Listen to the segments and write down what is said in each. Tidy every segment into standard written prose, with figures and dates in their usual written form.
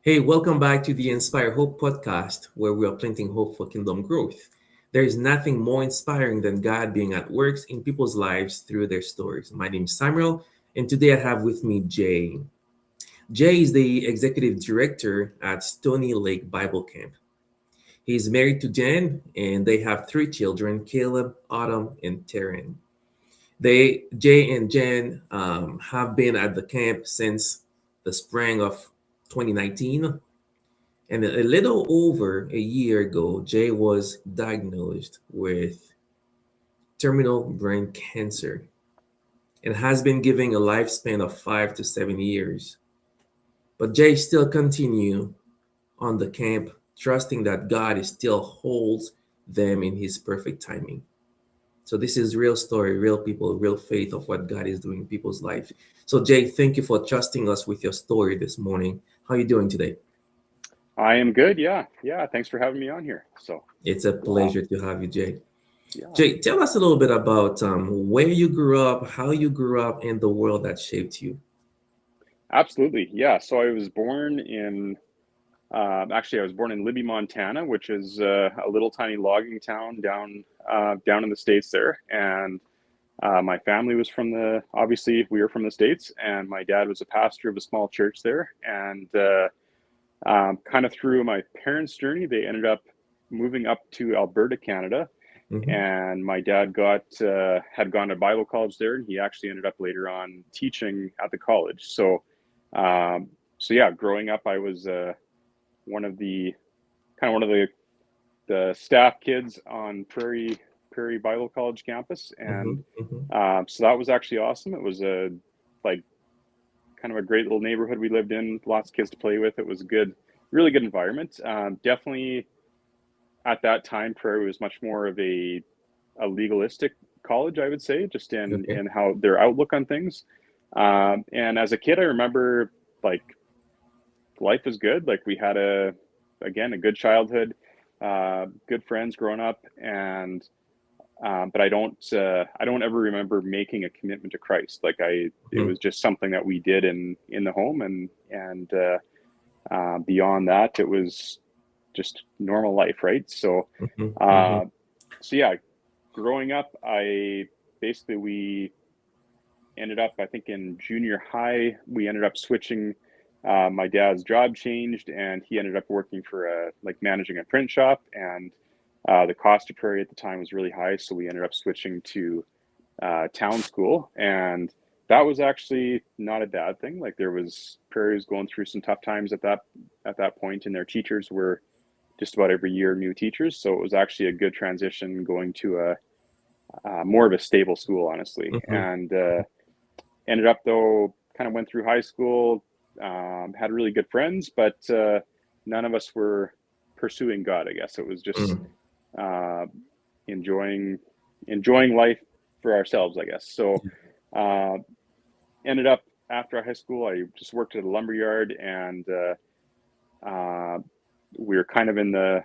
Hey, welcome back to the Inspire Hope podcast, where we are planting hope for kingdom growth. There is nothing more inspiring than God being at work in people's lives through their stories. My name is Samuel, and today I have with me Jay. Jay is the executive director at Stony Lake Bible Camp. He's married to Jen, and they have three children: Caleb, Autumn, and Taryn. Jay and Jen, have been at the camp since the spring of 2019. And a little over a year ago, Jay was diagnosed with terminal brain cancer and has been given a lifespan of 5 to 7 years. But Jay still continue on the camp, trusting that God is still holds them in his perfect timing. So this is real story, real people, real faith of what God is doing in people's life. So Jay, thank you for trusting us with your story this morning. How are you doing today? I am good. Yeah. Yeah. Thanks for having me on here. So, It's a yeah. pleasure to have you, Jay. Yeah. Jay, tell us a little bit about where you grew up, how you grew up, and the world that shaped you. Absolutely. Yeah. So I was born in, actually, I was born in Libby, Montana, which is a little tiny logging town down in the States there. And my family was obviously, we were from the States, and my dad was a pastor of a small church there. And kind of through my parents' journey, they ended up moving up to Alberta, Canada. Hmm. And my dad had gone to Bible college there, and he actually ended up later on teaching at the college. Um, so yeah, growing up, I was one of the one of the staff kids on Prairie Bible College campus, Hmm. and Hmm. so that was actually awesome. It was a like kind of a great little neighborhood we lived in, lots of kids to play with. It was a really good environment. Definitely at that time, Prairie was much more of a legalistic college, I would say, just Okay. in how their outlook on things. And as a kid, I remember like life was good. Like we had a good childhood, good friends growing up, and but I don't ever remember making a commitment to Christ. It Hmm. was just something that we did in the home, and beyond that, it was just normal life, right? Hmm. Hmm. Uh, so yeah, growing up, we ended up, I think in junior high, we ended up switching. My dad's job changed, and he ended up working for managing a print shop, and the cost of Prairie at the time was really high, so we ended up switching to town school, and that was actually not a bad thing. Like Prairie was going through some tough times at that point, and their teachers were just about every year new teachers, so it was actually a good transition going to a more of a stable school, honestly. Hmm. And ended up though, kind of went through high school, had really good friends, but none of us were pursuing God. I guess it was just Hmm. uh, enjoying enjoying life for ourselves, I guess. So uh, ended up after high school, I just worked at a lumber yard, and uh, we were kind of in the.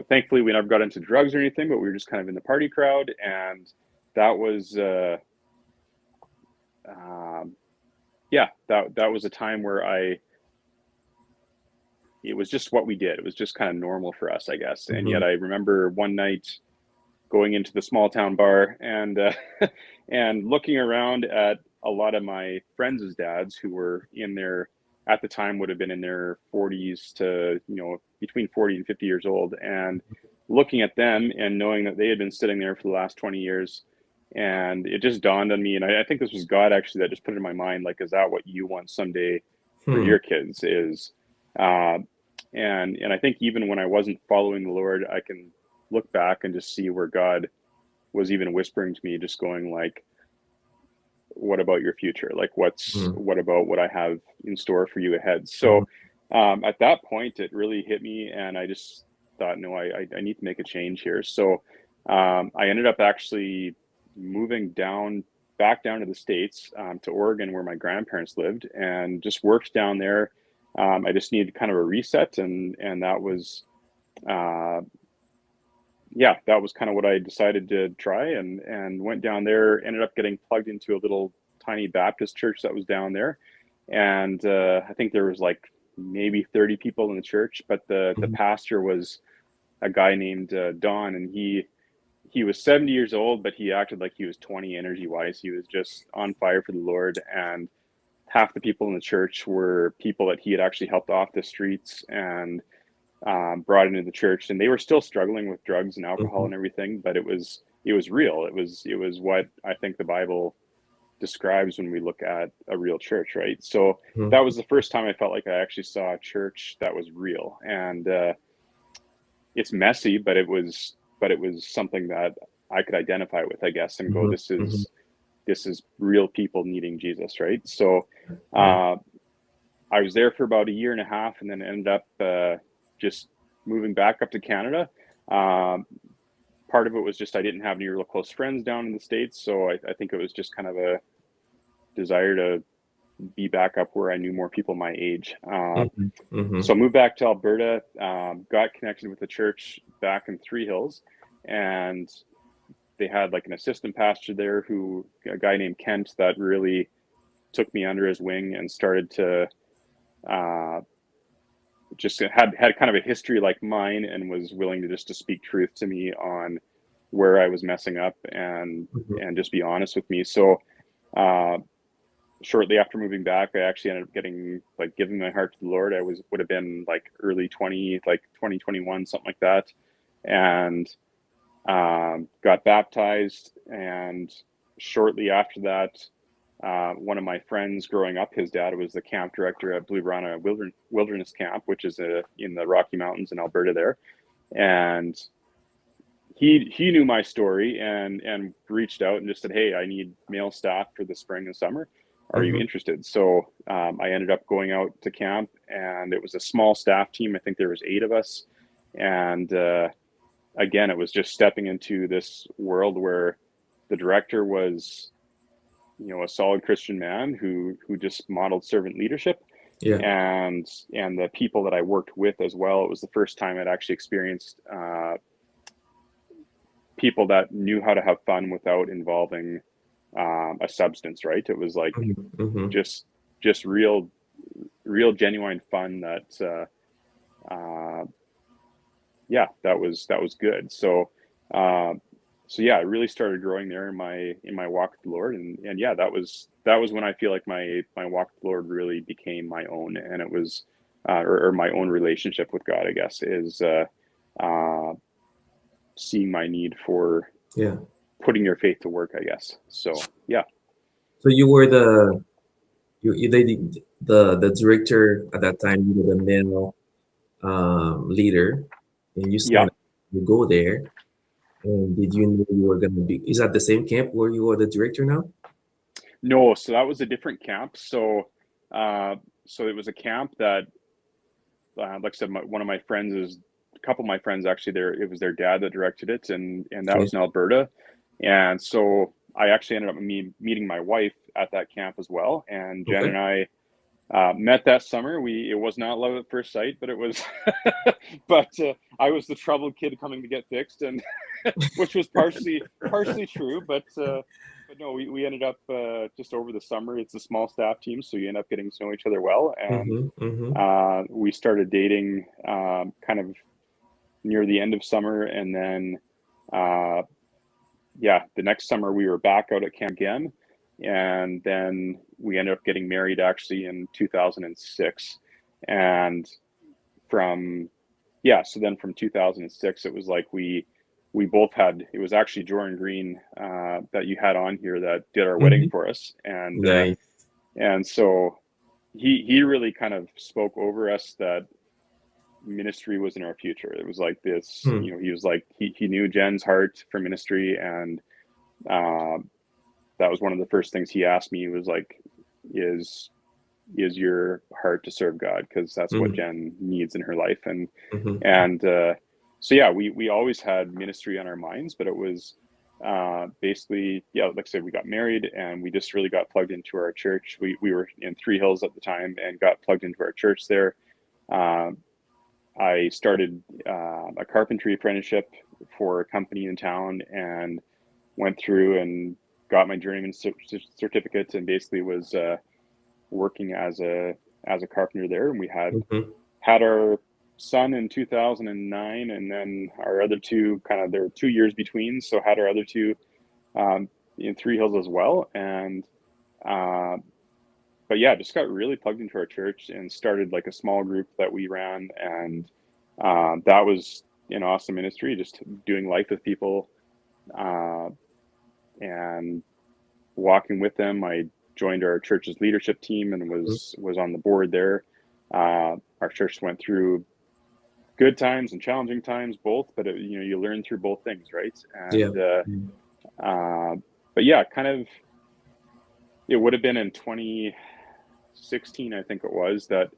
Thankfully, we never got into drugs or anything, but we were just kind of in the party crowd, and that was um, yeah, that was a time where I it was just what we did. It was just kind of normal for us, I guess. And Hmm. yet I remember one night going into the small town bar and and looking around at a lot of my friends' dads who were in their at the time would have been in their 40s to between 40 and 50 years old, and looking at them and knowing that they had been sitting there for the last 20 years. And it just dawned on me, and I think this was God actually that just put it in my mind, like, is that what you want someday for Hmm. your kids? Is uh, and I think even when I wasn't following the Lord, I can look back and just see where God was even whispering to me, just going like, what about your future? Like, Hmm. what about what I have in store for you ahead? Hmm. So at that point, it really hit me, and I just thought, no, I need to make a change here. So I ended up actually moving back down to the States, to Oregon, where my grandparents lived, and just worked down there. I just needed kind of a reset, and that was uh, yeah, that was kind of what I decided to try, and went down there. Ended up getting plugged into a little tiny Baptist church that was down there, and I think there was like maybe 30 people in the church, but the pastor was a guy named Don, and he was 70 years old, but he acted like he was 20 energy wise. He was just on fire for the Lord, and half the people in the church were people that he had actually helped off the streets and brought into the church, and they were still struggling with drugs and alcohol and everything, but it was real. It was what I think the Bible describes when we look at a real church, right? So that was the first time I felt like I actually saw a church that was real, and it's messy, but it was something that I could identify with, I guess, and go, this is real people needing Jesus, right? So I was there for about a year and a half, and then ended up just moving back up to Canada. Part of it was just I didn't have any real close friends down in the States, so I think it was just kind of a desire to be back up where I knew more people my age. So I moved back to Alberta, got connected with the church back in Three Hills, and they had like an assistant pastor there, a guy named Kent, that really took me under his wing and started to just had kind of a history like mine, and was willing to speak truth to me on where I was messing up, and just be honest with me. So shortly after moving back, I actually ended up giving my heart to the Lord. Would have been like early 2021, something like that, and got baptized. And shortly after that, one of my friends growing up, his dad was the camp director at Blue Rana Wilderness Camp, which is in the Rocky Mountains in Alberta there. And he knew my story and reached out and just said, "Hey, I need male staff for the spring and summer. Are you interested?" So I ended up going out to camp, and it was a small staff team. I think there was 8 of us. And again, it was just stepping into this world where the director was, a solid Christian man who just modeled servant leadership. Yeah. And the people that I worked with as well, it was the first time I'd actually experienced people that knew how to have fun without involving a substance, right? It was like just real genuine fun that that was good. So yeah, I really started growing there in my walk with the Lord, and yeah, that was when I feel like my walk with the Lord really became my own, and it was or my own relationship with God, I guess, is seeing my need for putting your faith to work, I guess. So yeah. So you were the director at that time. You were the male leader, and you Yeah. signed up to go there. And did you know you were going to be? Is that the same camp where you are the director now? No, so that was a different camp. So so it was a camp that, like I said, one of my friends a couple of my friends actually there. It was their dad that directed it, and that was in Alberta. And so I actually ended up meeting my wife at that camp as well. And Jen and I met that summer. It was not love at first sight, but it was. But I was the troubled kid coming to get fixed, and which was partially true. But no, we ended up just over the summer. It's a small staff team, so you end up getting to know each other well, and we started dating kind of near the end of summer, and then the next summer we were back out at camp again, and then we ended up getting married actually in 2006. And from 2006, it was like we both had, it was actually Jordan Green that you had on here that did our wedding for us, and Nice. and so he really kind of spoke over us that ministry was in our future. It was like this, he was like, he knew Jen's heart for ministry, and that was one of the first things he asked me. He was like, is your heart to serve God? Because that's what Jen needs in her life. And so yeah, we always had ministry on our minds, but it was basically, like I said, we got married, and we just really got plugged into our church. We were in Three Hills at the time, and got plugged into our church there. I started a carpentry apprenticeship for a company in town, and went through and got my journeyman certificate, and basically was working as a as a carpenter there, and we had our son in 2009, and then our other two, kind of, there were 2 years between, so had our other two in Three Hills as well. And but yeah, just got really plugged into our church and started like a small group that we ran, and that was an awesome ministry, just doing life with people and walking with them. I joined our church's leadership team and was on the board there. Our church went through good times and challenging times, both, but you learn through both things, right? And but yeah, kind of, it would have been in 2016, I think it was, that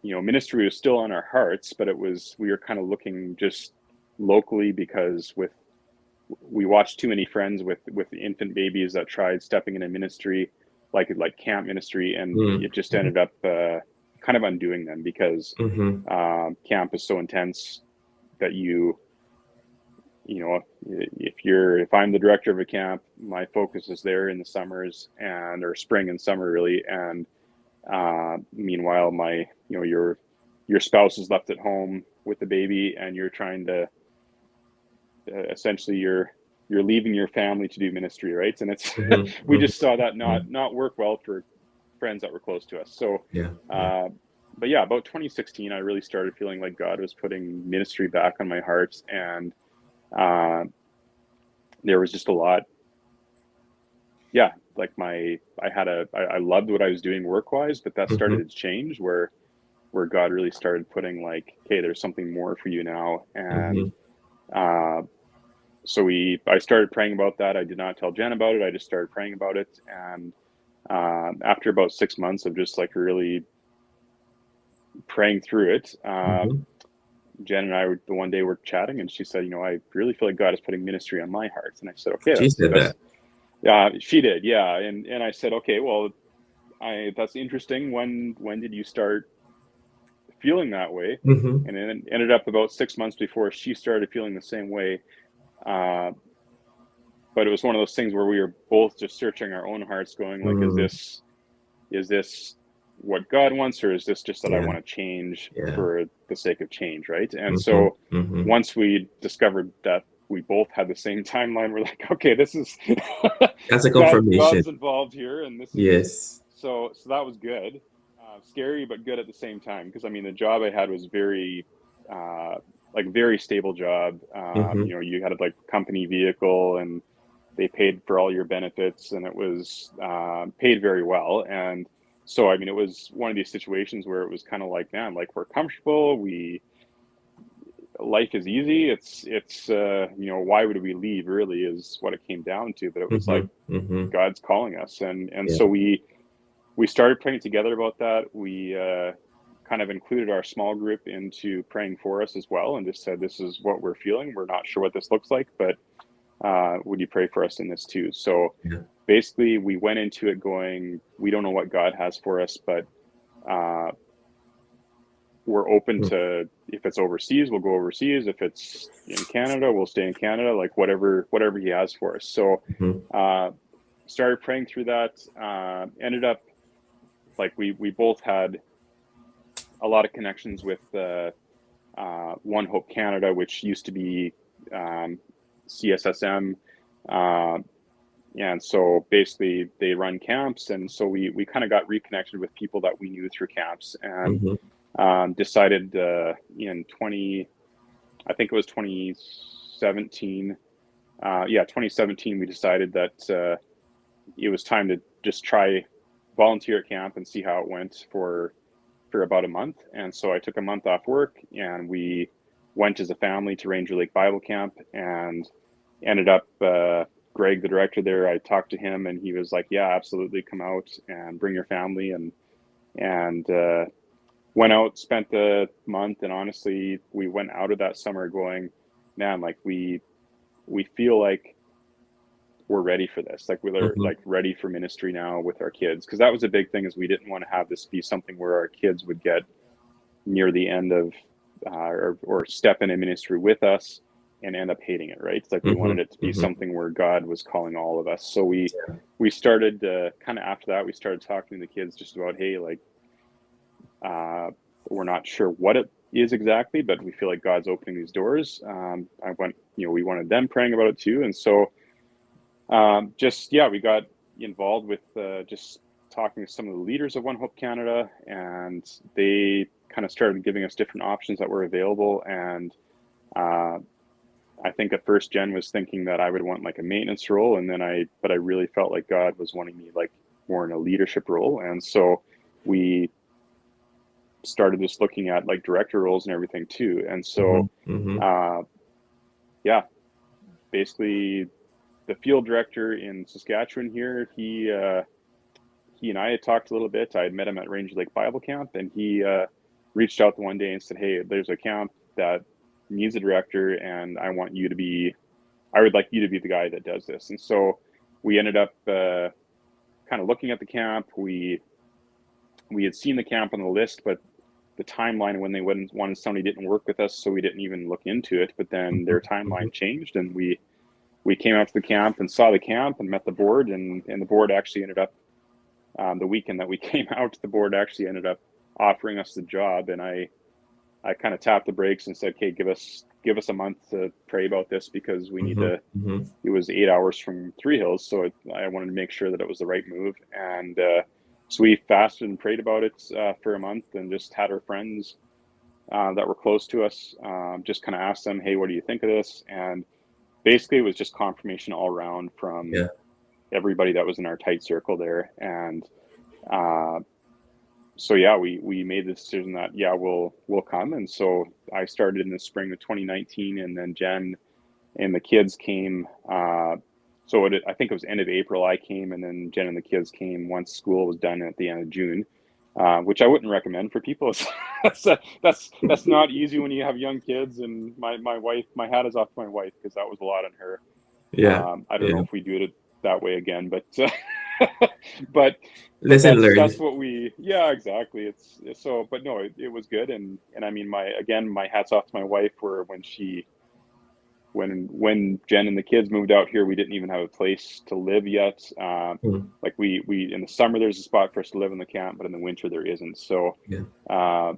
ministry was still on our hearts, but we were kind of looking just locally, because we watched too many friends with infant babies that tried stepping into ministry, like camp ministry, and it just ended up kind of undoing them, because camp is so intense that if I'm the director of a camp, my focus is there in the summers or spring and summer really, and meanwhile your spouse is left at home with the baby, and you're trying to essentially you're leaving your family to do ministry, right? And it's we just saw that not work well for friends that were close to us. So but yeah, about 2016 I really started feeling like God was putting ministry back on my heart, and there was just a lot. Yeah, like I loved what I was doing work-wise, but that started to change, where God really started putting like, hey, there's something more for you now. And so I started praying about that. I did not tell Jen about it. I just started praying about it. And after about 6 months of just like really praying through it, Jen and I the one day we're chatting, and she said, I really feel like God is putting ministry on my heart. And I said, okay. She said that. She did. Yeah. And I said, okay, well, that's interesting. When did you start feeling that way? And it ended up about 6 months before she started feeling the same way. But it was one of those things where we were both just searching our own hearts, going like, is this what God wants, or is this just that I want to change for the sake of change, right? And so once we discovered that we both had the same timeline, we're like, okay, this is that's a confirmation. God's involved here, and this is so that was good, scary but good at the same time, because the job I had was very very stable job. You had a company vehicle, and they paid for all your benefits, and it was paid very well. And so it was one of these situations where it was kind of like, man, like, we're comfortable, life is easy. It's why would we leave, really, is what it came down to. But it was like God's calling us, and so we started praying together about that. We kind of included our small group into praying for us as well, and just said, this is what we're feeling. We're not sure what this looks like, but would you pray for us in this too? So basically we went into it going, we don't know what God has for us, but we're open to, if it's overseas, we'll go overseas. If it's in Canada, we'll stay in Canada, like whatever he has for us. So started praying through that. Ended up like we both had a lot of connections with One Hope Canada, which used to be CSSM, and so basically they run camps, and so we kind of got reconnected with people that we knew through camps, and decided in 2017, 2017, we decided that it was time to just try volunteer at camp and see how it went for about a month. And so I took a month off work, and we went as a family to Ranger Lake Bible Camp, and ended up Greg, the director there, I talked to him, and he was like, yeah, absolutely, come out and bring your family, and went out, spent the month. And honestly, we went out of that summer going, man, like we feel like we're ready for this. Like we're like ready for ministry now with our kids. Cause that was a big thing, is we didn't want to have this be something where our kids would get near the end of, or step into ministry with us, and end up hating it, right? It's like we wanted it to be Mm-hmm. something where God was calling all of us. So we started kind of after that, we started talking to the kids just about, hey, like we're not sure what it is exactly, but we feel like God's opening these doors. We wanted them praying about it too, and so we got involved with just talking to some of the leaders of One Hope Canada, and they kind of started giving us different options that were available. And I think at first Jen was thinking that I would want like a maintenance role, and then I really felt like God was wanting me like more in a leadership role, and so we started just looking at like director roles and everything too. And so, Mm-hmm. uh, yeah, basically the field director in Saskatchewan here, he and I had talked a little bit. I had met him at Ranger Lake Bible Camp, and he reached out the one day and said, "Hey, there's a camp that needs a director, and I would like you to be the guy that does this." And so we ended up kind of looking at the camp. We had seen the camp on the list, but the timeline when they wanted somebody didn't work with us, so we didn't even look into it. But then their Mm-hmm. timeline changed, and we came out to the camp and saw the camp and met the board, and the board actually ended up the weekend that we came out, the board actually ended up offering us the job, and I kind of tapped the brakes and said, "Okay, give us a month to pray about this because we need Mm-hmm. to." Mm-hmm. It was 8 hours from Three Hills, so I wanted to make sure that it was the right move, and so we fasted and prayed about it for a month, and just had our friends that were close to us just kind of ask them, "Hey, what do you think of this?" And basically, it was just confirmation all around from Yeah. everybody that was in our tight circle there, and uh, so yeah, we made the decision that we'll come, and so I started in the spring of 2019, and then Jen and the kids came. I think it was end of April I came, and then Jen and the kids came once school was done at the end of June, which I wouldn't recommend for people. That's not easy when you have young kids. And my wife, my hat is off to my wife because that was a lot on her. Yeah. I don't know Yeah. if we do it that way again, but but Lesson that's learned. what yeah, exactly. It's so, but no, it was good. And I mean, my hats off to my wife for when Jen and the kids moved out here, we didn't even have a place to live yet. Mm. Like we in the summer there's a spot for us to live in the camp, but in the winter there isn't. So Yeah. uh,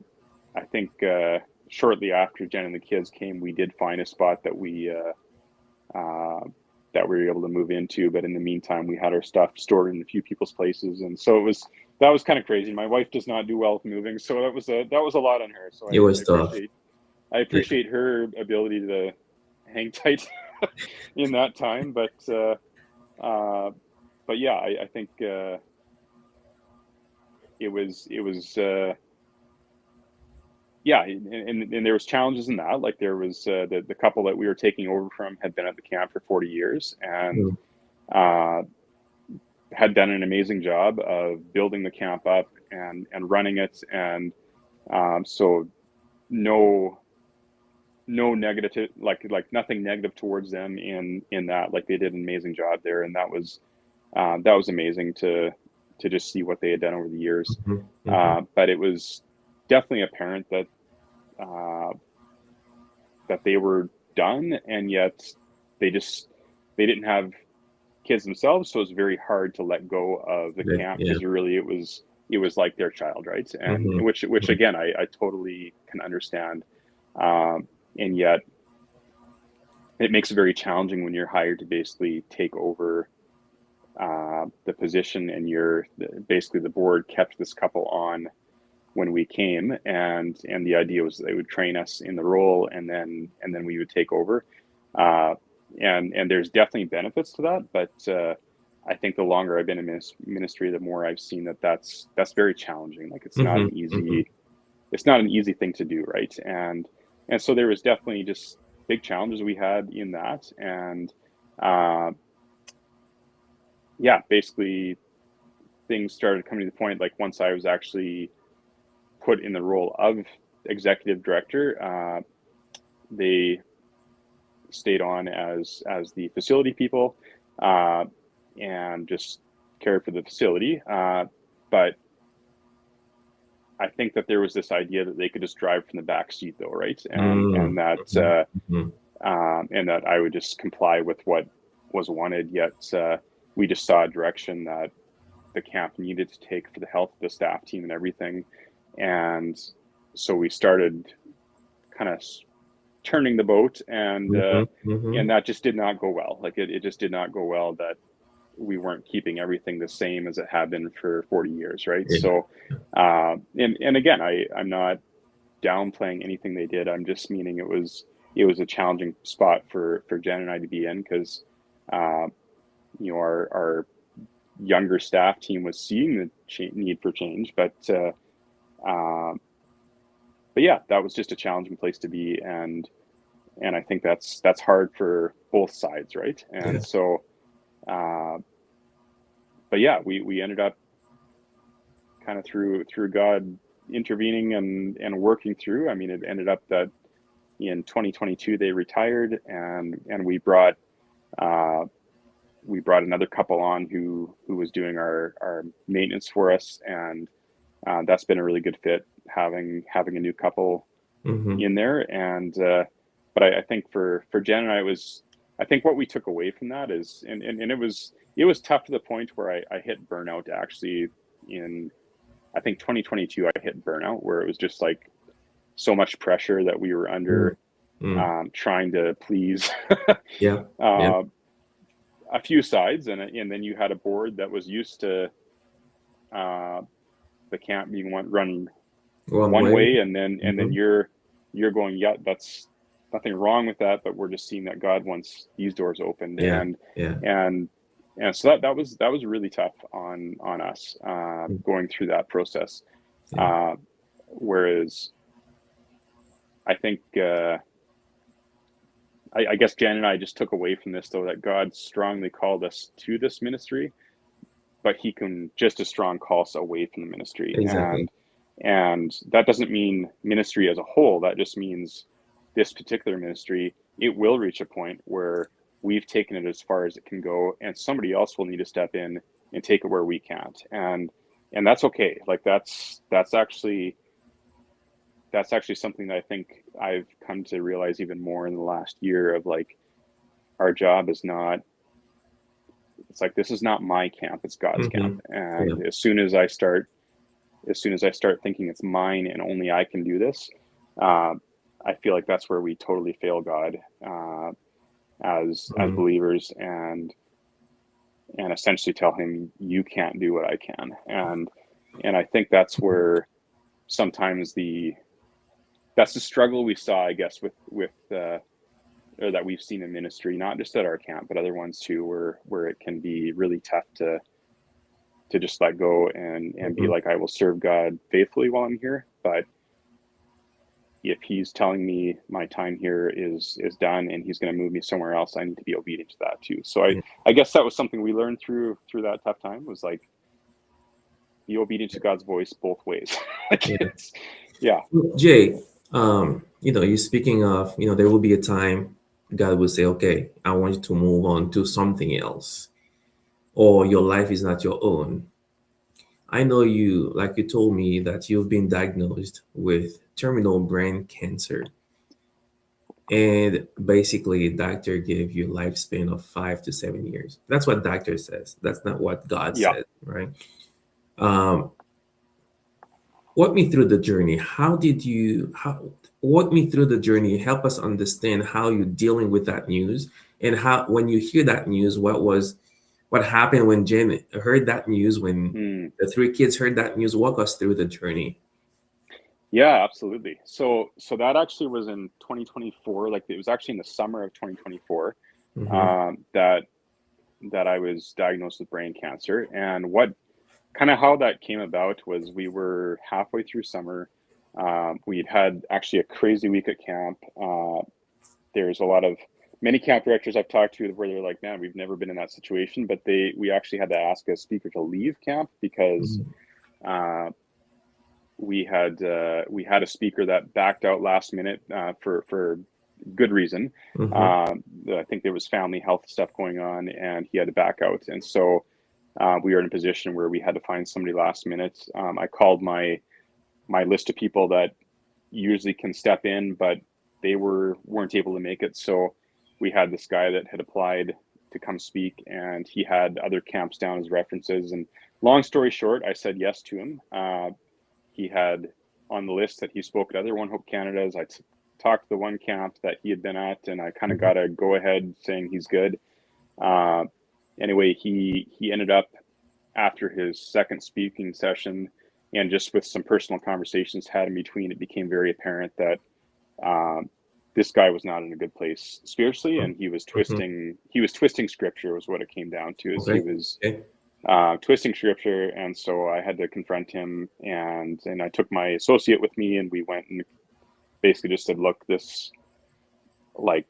I think shortly after Jen and the kids came, we did find a spot that we were able to move into. But in the meantime, we had our stuff stored in a few people's places, and so that was kind of crazy. My wife does not do well with moving, so that was a lot on her. So It was tough. I Yeah. appreciate her ability to hang tight in that time. Uh, but yeah, I think it was yeah, and there was challenges in that. Like there was the couple that we were taking over from had been at the camp for 40 years and Mm. uh, had done an amazing job of building the camp up and running it, and so no negative, like nothing negative towards them in that. Like they did an amazing job there, and that was amazing to just see what they had done over the years. Mhm. Mhm. But it was definitely apparent that uh, that they were done, and yet they just they didn't have kids themselves, so it was very hard to let go of the Okay. camp Yeah. because really it was like their child, right? And Mhm. which Mhm. again I totally can understand, and yet it makes it very challenging when you're hired to basically take over the position, and you're basically the board kept this couple on when we came, and the idea was they would train us in the role, and then we would take over, uh, and there's definitely benefits to that, but I think the longer I've been in ministry, the more I've seen that that's very challenging. Like Mhm. Mhm. it's not an easy thing to do, right? And so there was definitely just big challenges we had in that, and uh, yeah, basically things started coming to the point like once I was actually put in the role of executive director, they stayed on as the facility people uh, and just cared for the facility. But I think that there was this idea that they could just drive from the back seat, though, right? And Mm. that Mhm. Mhm. and that I would just comply with what was wanted. Yet we just saw a direction that the camp needed to take for the health of the staff team and everything. And so we started kind of turning the boat, and that just did not go well. Like it just did not go well that we weren't keeping everything the same as it had been for 40 years, right? Yeah. So, and again, I'm not downplaying anything they did. I'm just meaning it was a challenging spot for Jen and I to be in, because our younger staff team was seeing the need for change, but yeah, that was just a challenging place to be, and I think that's hard for both sides, right? And Yeah. so, but yeah, we ended up kind of through God intervening and working through. I mean, it ended up that in 2022 they retired, and we brought another couple on who was doing our maintenance for us, and that's been a really good fit, having a new couple in there. And but I think for Jen and I, I think what we took away from that is, and it was tough to the point where I hit burnout. Actually, in I think 2022 I hit burnout, where it was just like so much pressure that we were under, trying to please Yeah. a few sides, and then you had a board that was used to the camp being run one way, and then you're going, yeah, that's nothing wrong with that, but we're just seeing that God wants these doors opened. And so that was really tough on us going through that process. Whereas I think I guess Jen and I just took away from this, though, that God strongly called us to this ministry, but he can just as strong call us away from the ministry. Exactly. And that doesn't mean ministry as a whole. That just means this particular ministry, it will reach a point where we've taken it as far as it can go, and somebody else will need to step in and take it where we can't. And that's okay. Like that's actually something that I think I've come to realize even more in the last year, of like, our job is not, it's like, this is not my camp, it's God's camp. And as soon as I start thinking it's mine and only I can do this, I feel like that's where we totally fail God as believers, and essentially tell him, you can't do what I can. And I think that's where sometimes that's the struggle we saw, I guess, with or that we've seen in ministry, not just at our camp, but other ones too, where it can be really tough to just let go and be like, I will serve God faithfully while I'm here, but if he's telling me my time here is done and he's going to move me somewhere else, I need to be obedient to that too. So I guess that was something we learned through that tough time, was like, be obedient to God's voice both ways. Yeah. Jay, you're speaking of, there will be a time God will say, okay, I want you to move on to something else, or your life is not your own. I know you, like you told me, that you've been diagnosed with terminal brain cancer. And basically, doctor gave you a lifespan of 5 to 7 years. That's what doctor says. That's not what God said, right? Walk me through the journey. Walk me through the journey. Help us understand how you're dealing with that news, and how, when you hear that news, what happened when Jen heard that news, when the 3 kids heard that news. Walk us through the journey. Yeah, absolutely. So that actually was in 2024. Like, it was actually in the summer of 2024 that I was diagnosed with brain cancer. And how that came about was, we were halfway through summer. We'd had actually a crazy week at camp. There's many camp directors I've talked to where they're like, man, we've never been in that situation. But we actually had to ask a speaker to leave camp, because we had a speaker that backed out last minute for good reason. I think there was family health stuff going on, and he had to back out. And so we were in a position where we had to find somebody last minute. I called my list of people that usually can step in, but they weren't able to make it. So we had this guy that had applied to come speak, and he had other camps down as references. And long story short, I said yes to him. He had on the list that he spoke at other One Hope Canadas. I talked to the one camp that he had been at, and I kind of got a go ahead saying he's good. Anyway, he ended up, after his second speaking session, and just with some personal conversations had in between, it became very apparent that this guy was not in a good place spiritually, and he was twisting scripture was what it came down to. Is Okay. he was twisting scripture, and so I had to confront him, and I took my associate with me, and we went and basically just said, look, this, like,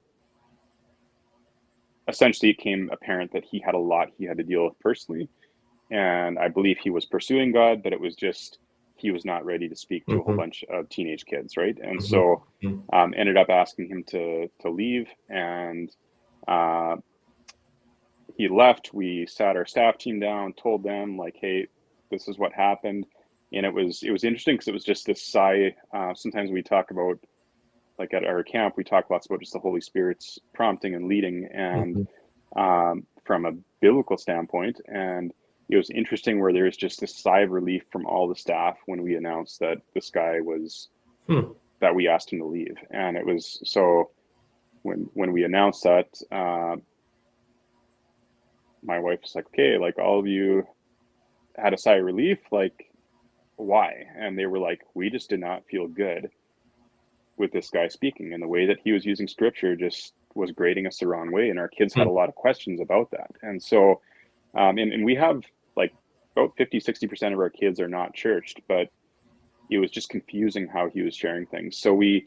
essentially it became apparent that he had a lot he had to deal with personally, and I believe he was pursuing God, but it was just he was not ready to speak to a whole bunch of teenage kids, right? And so ended up asking him to leave, and he left. We sat our staff team down, told them, like, hey, this is what happened. And it was interesting because it was just this sometimes we talk about, like at our camp, we talk lots about just the Holy Spirit's prompting and leading, and from a biblical standpoint. And it was interesting where there was just this sigh of relief from all the staff when we announced that this guy was, that we asked him to leave. And it was, so when we announced that, my wife was like, okay, like, all of you had a sigh of relief, like, why? And they were like, we just did not feel good with this guy speaking, and the way that he was using scripture just was grading us the wrong way, and our kids had a lot of questions about that. And so and we have, like, about 50-60% of our kids are not churched, but it was just confusing how he was sharing things. So we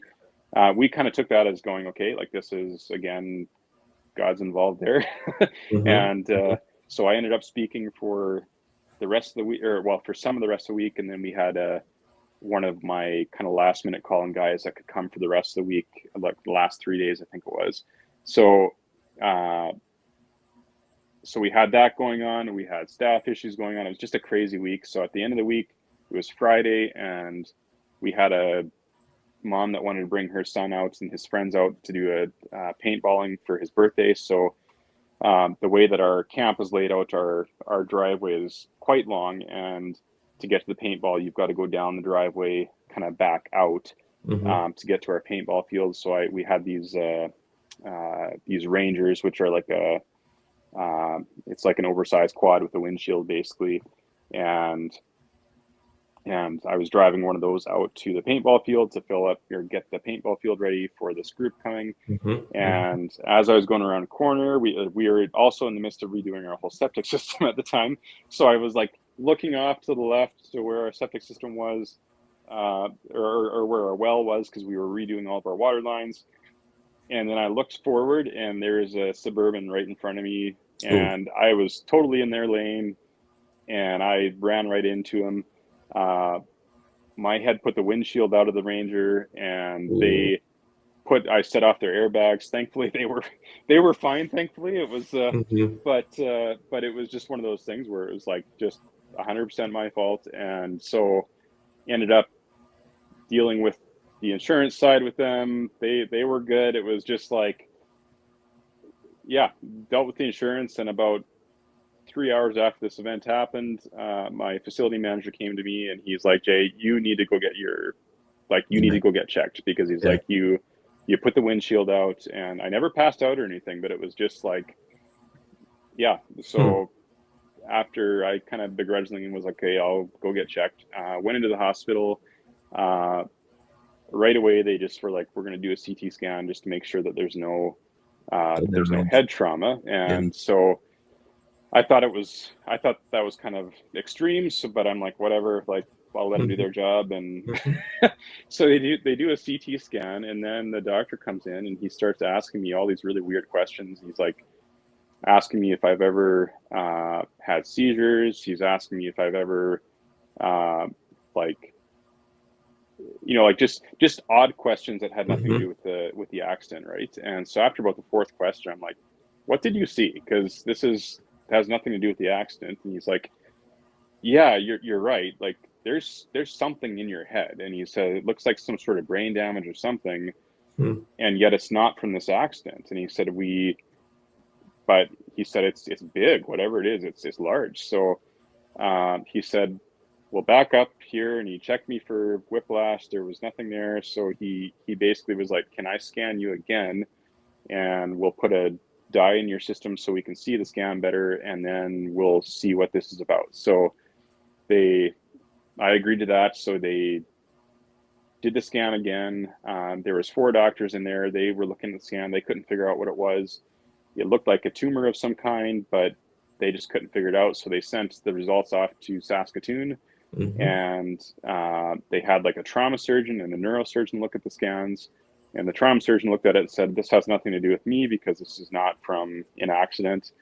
kind of took that as going, okay, like, this is, again, God's involved there. And so I ended up speaking for the rest of the week, or well, for some of the rest of the week, and then we had one of my kind of last minute calling guys that could come for the rest of the week, like the last 3 days, I think it was. So so we had that going on, and we had staff issues going on. It was just a crazy week. So at the end of the week, it was Friday, and we had a mom that wanted to bring her son out and his friends out to do a paintballing for his birthday. So the way that our camp is laid out, our driveway is quite long, and to get to the paintball, you've got to go down the driveway, kind of back out to get to our paintball field. So we had these Rangers, which are like it's like an oversized quad with a windshield, basically, and I was driving one of those out to the paintball field to fill up or get the paintball field ready for this group coming. And as I was going around a corner, we were also in the midst of redoing our whole septic system at the time. So I was like looking off to the left to where our septic system was, or where our well was, because we were redoing all of our water lines. And then I looked forward, and there's a Suburban right in front of me, and I was totally in their lane, and I ran right into him. My head put the windshield out of the Ranger, and I set off their airbags. Thankfully, they were fine. Thankfully, it was, but it was just one of those things where it was like just 100% my fault, and so ended up dealing with the insurance side with them. They were good. It was just like, dealt with the insurance, and about 3 hours after this event happened, my facility manager came to me, and he's like, Jay, you need to go get need to go get checked, because he's like, you put the windshield out, and I never passed out or anything, but it was just like, so after I kind of begrudgingly was like, okay, I'll go get checked. Went into the hospital. Right away, they just were like, we're going to do a CT scan just to make sure that there's no head trauma. And so I thought that was kind of extreme. So, but I'm like, whatever, like, I'll let them do their job. And so they do a CT scan, and then the doctor comes in, and he starts asking me all these really weird questions. He's like asking me if I've ever had seizures. He's asking me if I've ever like just odd questions that had nothing to do with the accident, right? And so after about the fourth question, I'm like, what did you see? Because this has nothing to do with the accident. And he's like, yeah, you're right. Like, there's something in your head. And he said, it looks like some sort of brain damage or something. and yet it's not from this accident. And he said, but he said, it's big, whatever it is, it's large. So he said, we'll back up here. And he checked me for whiplash. There was nothing there. So he basically was like, can I scan you again? And we'll put a dye in your system so we can see the scan better. And then we'll see what this is about. So I agreed to that. So they did the scan again. There was 4 doctors in there. They were looking at the scan. They couldn't figure out what it was. It looked like a tumor of some kind, but they just couldn't figure it out. So they sent the results off to Saskatoon, and they had like a trauma surgeon and a neurosurgeon look at the scans. And the trauma surgeon looked at it and said, this has nothing to do with me because this is not from an accident.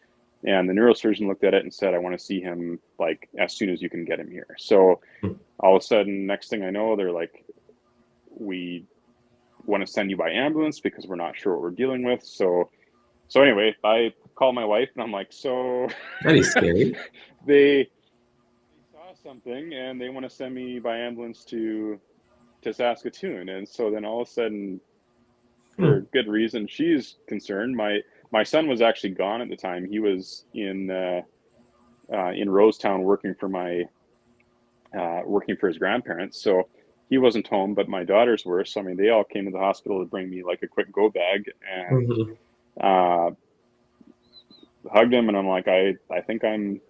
And the neurosurgeon looked at it and said, I want to see him like as soon as you can get him here. So all of a sudden, next thing I know, they're like, we want to send you by ambulance because we're not sure what we're dealing with. So anyway, I call my wife and I'm like, so That is scary. they saw something and they want to send me by ambulance to Saskatoon. And so then all of a sudden, for good reason, she's concerned. My son was actually gone at the time. He was in Rosetown working for his grandparents. So he wasn't home, but my daughters were. So I mean, they all came to the hospital to bring me like a quick go bag, and hugged him. And I'm like, I think I'm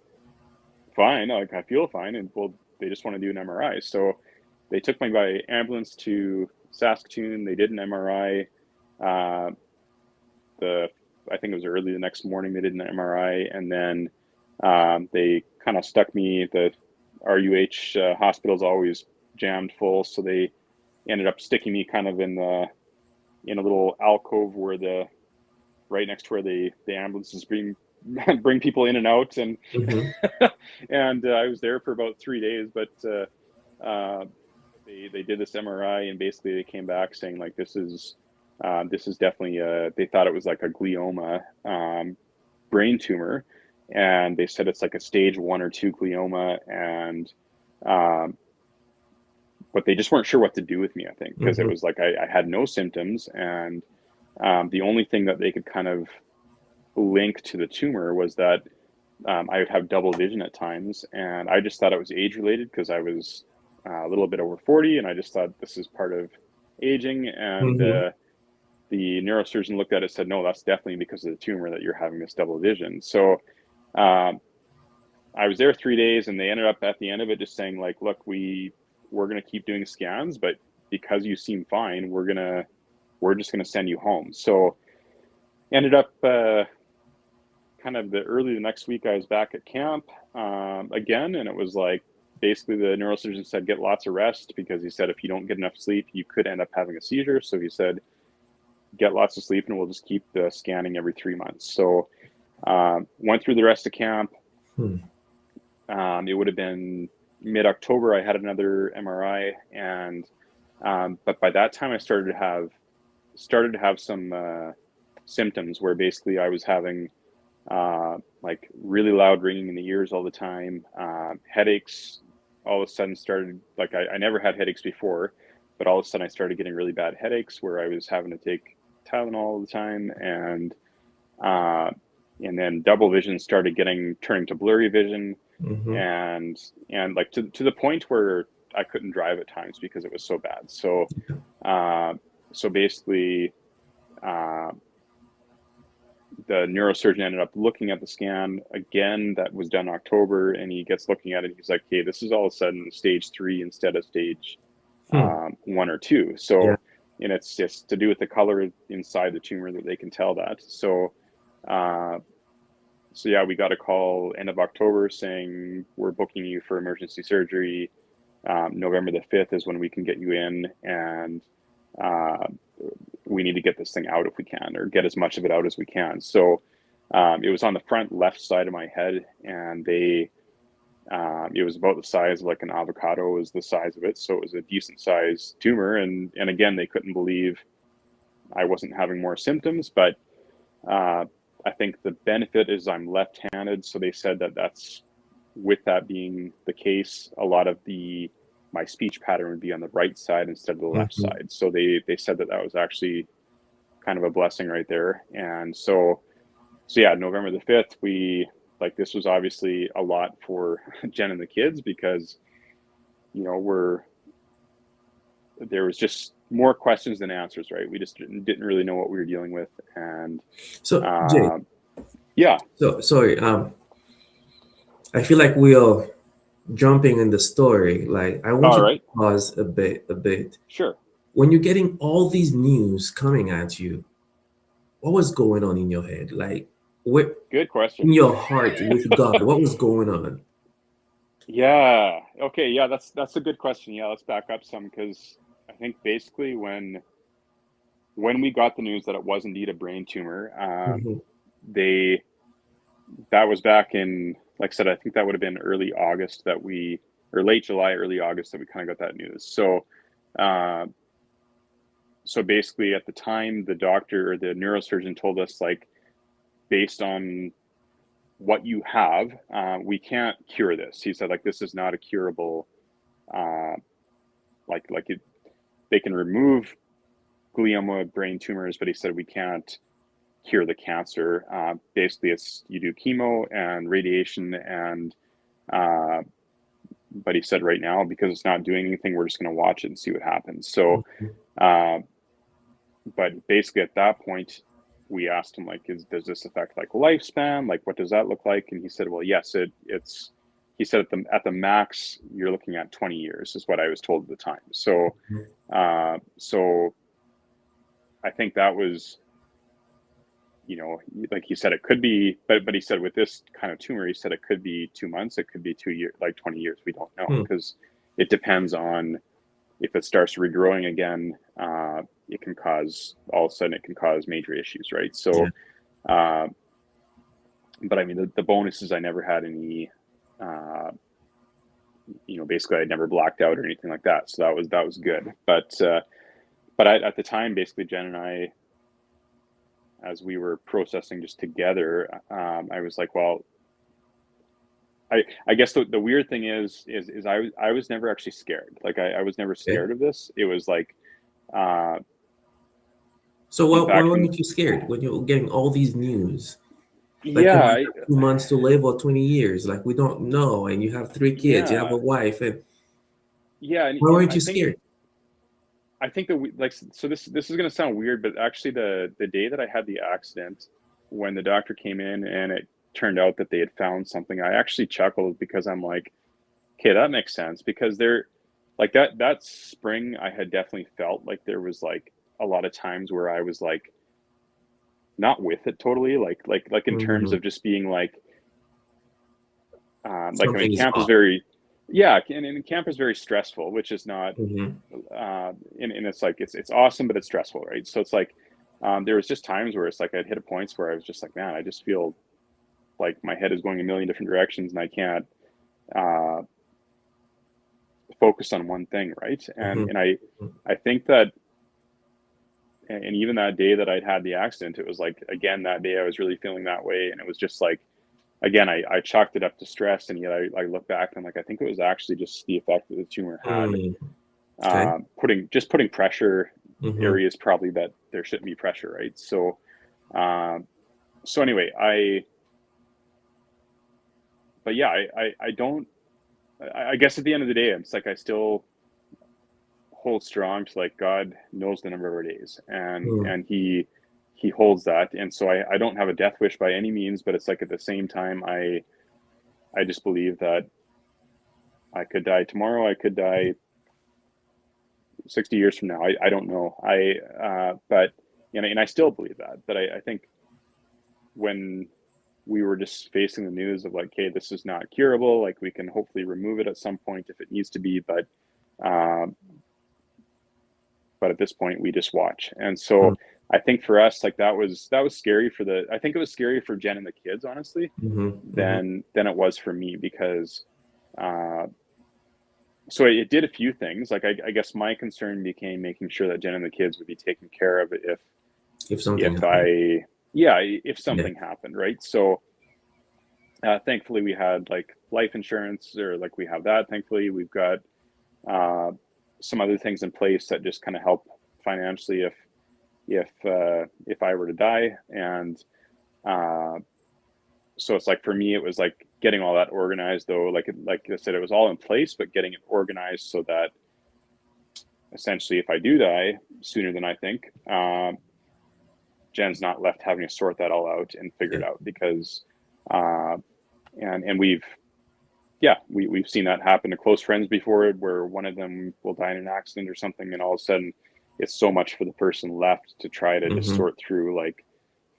fine. Like I feel fine. And well, they just want to do an MRI. So they took me by ambulance to Saskatoon. They did an MRI. I think it was early the next morning. They did an MRI, and then they kind of stuck me. The RUH hospital's always jammed full, so they ended up sticking me kind of in a little alcove where right next to where the ambulances bring people in and out, and and I was there for about 3 days, but they did this MRI, and basically they came back saying like this is definitely they thought it was like a glioma brain tumor, and they said it's like a stage 1 or 2 glioma, and but they just weren't sure what to do with me, I think, because it was like I had no symptoms, and the only thing that they could kind of link to the tumor was that I would have double vision at times, and I just thought it was age related because I was a little bit over 40, and I just thought this is part of aging, and the neurosurgeon looked at it and said, no, that's definitely because of the tumor that you're having this double vision. So I was there 3 days, and they ended up at the end of it just saying like, look, we're going to keep doing scans, but because you seem fine, we're just going to send you home. So ended up kind of the next week, I was back at camp again, and it was like basically the neurosurgeon said get lots of rest, because he said if you don't get enough sleep, you could end up having a seizure. So he said get lots of sleep, and we'll just keep the scanning every 3 months. So went through the rest of camp. It would have been mid-October. I had another MRI, and but by that time I started to have some symptoms where basically I was having like really loud ringing in the ears all the time, headaches. All of a sudden started, like I never had headaches before, but all of a sudden I started getting really bad headaches where I was having to take Tylenol all the time, and then double vision started turning to blurry vision, and like to the point where I couldn't drive at times because it was so bad. So so basically the neurosurgeon ended up looking at the scan again that was done in October, and he gets looking at it. He's like, "Okay, this is all of a sudden stage 3 instead of stage 1 or 2." So, and it's just to do with the color inside the tumor that they can tell that. So, so yeah, we got a call end of October saying we're booking you for emergency surgery. November the 5th is when we can get you in, and we need to get this thing out if we can, or get as much of it out as we can. So it was on the front left side of my head, and it was about the size of like an avocado was the size of it. So it was a decent sized tumor. And again, they couldn't believe I wasn't having more symptoms, but I think the benefit is I'm left-handed. So they said that's with that being the case, a lot of the my speech pattern would be on the right side instead of the left side. So they said that was actually kind of a blessing right there. And so yeah, November the 5th, this was obviously a lot for Jen and the kids because, there was just more questions than answers, right? We just didn't really know what we were dealing with. And So, Jay, yeah. So sorry. I feel like we are jumping in the story. Like I want All you to right. pause a bit. Sure. When you're getting all these news coming at you, what was going on in your head? Like, what Good question. in your heart with God? What was going on? Yeah. Okay. Yeah, that's a good question. Yeah, let's back up some because I think basically when we got the news that it was indeed a brain tumor, that was back in, like I said, I think that would have been early August or late July, early August that we kind of got that news. So, so basically at the time, the doctor or the neurosurgeon told us, like, based on what you have, we can't cure this. He said, like, this is not a curable, they can remove glioma brain tumors, but he said we can't cure the cancer. Basically, you do chemo and radiation, and but he said right now, because it's not doing anything, we're just going to watch it and see what happens. So, but basically at that point, we asked him, like, does this affect like lifespan? Like, what does that look like? And he said, well, yes, it's. He said at the max, you're looking at 20 years, is what I was told at the time. So, so I think that was, like he said, it could be, but he said with this kind of tumor, he said it could be 2 months, it could be 2 years, like 20 years. We don't know because it depends on if it starts regrowing again. It can cause, all of a sudden, it can cause major issues, right? So, but I mean, the bonus is I never had any, basically I never blacked out or anything like that. So that was good. But at the time, basically Jen and I, as we were processing just together, I was like, well, I guess the weird thing is I was never actually scared. Like I was never scared of this. It was like, so why weren't you scared when you're getting all these news? Like, yeah, you have 2 months to live or 20 years. Like, we don't know. And you have 3 kids, you have a wife. And why and weren't you scared? I think that so this is going to sound weird, but actually the day that I had the accident, when the doctor came in and it turned out that they had found something, I actually chuckled because I'm like, okay, that makes sense, because like that spring I had definitely felt like there was like a lot of times where I was like not with it totally, like in terms of just being like I mean, camp is very, and camp is very stressful, which is not, and it's like, it's awesome, but it's stressful, right? So it's like, there was just times where it's like, I'd hit a points where I was just like, man, I just feel like my head is going a million different directions and I can't, focus on one thing. Right. And I think that, and even that day that I'd had the accident, it was like, again, that day I was really feeling that way. And it was just like, again, I chalked it up to stress, and yet I look back and I'm like, I think it was actually just the effect that the tumor had, putting pressure areas probably that there shouldn't be pressure, right? So, so anyway, I guess at the end of the day, it's like I still hold strong to, like, God knows the number of our days, and he holds that. And so I don't have a death wish by any means, but it's like at the same time, I just believe that I could die tomorrow. I could die 60 years from now. I don't know. But, and I still believe that, but I think when we were just facing the news of like, hey, this is not curable, like we can hopefully remove it at some point if it needs to be, but at this point we just watch. And so I think for us, like that was scary I think it was scary for Jen and the kids, honestly, than it was for me, because so it did a few things. Like I guess my concern became making sure that Jen and the kids would be taken care of if something happened, right? So thankfully we had like life insurance, or like we have that. Thankfully we've got some other things in place that just kind of help financially if I were to die. And so it's like, for me, it was like getting all that organized, though. Like I said, it was all in place, but getting it organized so that essentially, if I do die sooner than I think, Jen's not left having to sort that all out and figure Yeah. it out, because and we've seen that happen to close friends before, where one of them will die in an accident or something, and all of a sudden it's so much for the person left to try to just Mm-hmm. sort through, like,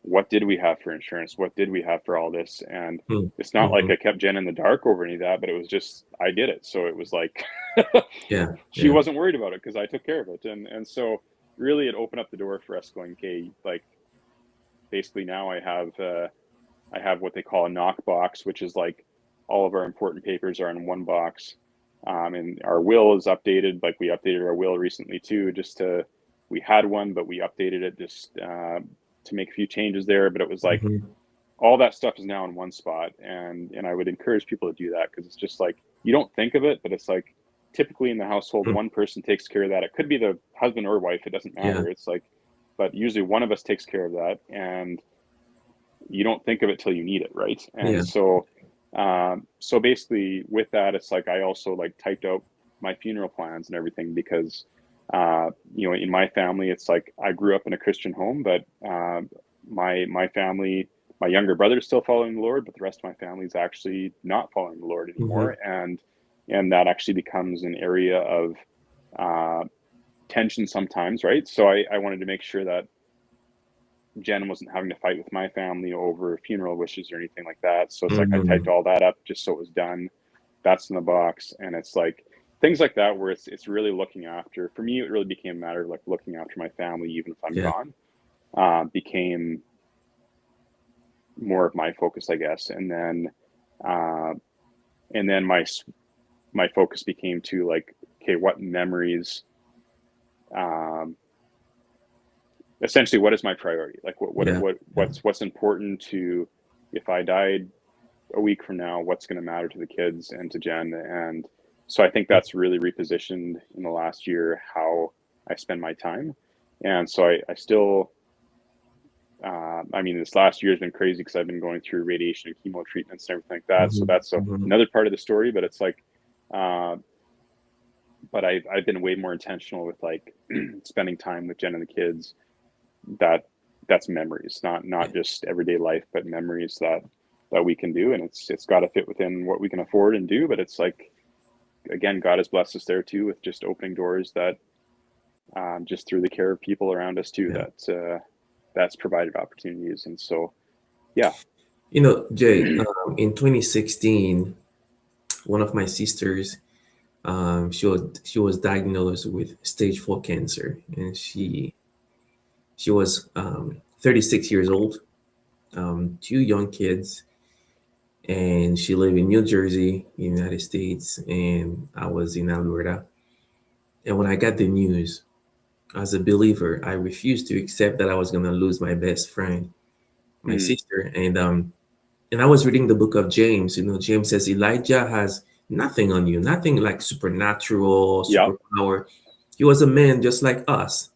what did we have for insurance, what did we have for all this. And it's not like Mm-hmm. I kept Jen in the dark over any of that, but it was just, I did it, so it was like Yeah. she Yeah. wasn't worried about it because I took care of it. And so really it opened up the door for us going, okay, like, basically now I have what they call a knock box, which is like all of our important papers are in one box. And our will is updated. Like, we updated our will recently too, we had one, but we updated it just to make a few changes there. But it was like, Mm-hmm. all that stuff is now in one spot. And I would encourage people to do that, because it's just like, you don't think of it, but it's like, typically in the household, one person takes care of that. It could be the husband or wife, it doesn't Yeah. matter. It's like, but usually one of us takes care of that, and you don't think of it till you need it, right? And Yeah. so basically with that, it's like, I also like typed out my funeral plans and everything, because in my family, it's like, I grew up in a Christian home, but my family, my younger brother is still following the Lord, but the rest of my family is actually not following the Lord Mm-hmm. anymore. And that actually becomes an area of tension sometimes, right? So I wanted to make sure that Jen wasn't having to fight with my family over funeral wishes or anything like that. So it's like, I typed Mm-hmm. all that up just so it was done. That's in the box. And it's like things like that, where it's really looking after, for me, it really became a matter of like looking after my family, even if I'm Yeah. gone, became more of my focus, I guess. And then my focus became to like, okay, what memories, essentially, what is my priority? Like, Yeah. Yeah. what's important to, if I died a week from now, what's going to matter to the kids and to Jen? And so I think that's really repositioned in the last year how I spend my time. And so I still, I mean, this last year has been crazy because I've been going through radiation and chemo treatments and everything like that. So Mm-hmm. that's Mm-hmm. another part of the story. But it's like, but I've been way more intentional with like spending time with Jen and the kids. That's memories, not just everyday life, but memories that we can do. And it's got to fit within what we can afford and do. But it's like, again, God has blessed us there too, with just opening doors that just through the care of people around us too, Yeah. that's provided opportunities. And so, yeah. Jay, in 2016, one of my sisters, she was diagnosed with stage 4 cancer, and she was 36 years old, two young kids, and she lived in New Jersey, United States, and I was in Alberta. And when I got the news, as a believer, I refused to accept that I was gonna lose my best friend, my Mm, sister, and I was reading the book of James. James says Elijah has nothing on you, nothing like supernatural, yeah. superpower. He was a man just like us.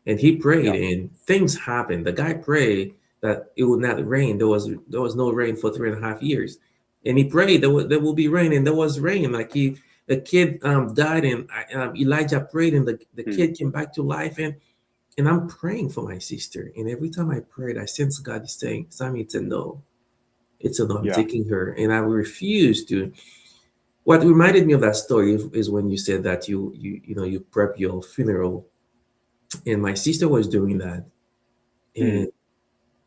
And he prayed Yeah. and things happened. The guy prayed that it would not rain. There was no rain for 3.5 years. And he prayed there will be rain, and there was rain. Like the kid died, and Elijah prayed, and the Mm, kid came back to life. And I'm praying for my sister. And every time I prayed, I sense God is saying, Sammy, it's a no. It's a no. I'm yeah. taking her. And I refuse to. What reminded me of that story is when you said that you prep your funeral, and my sister was doing that, Mm,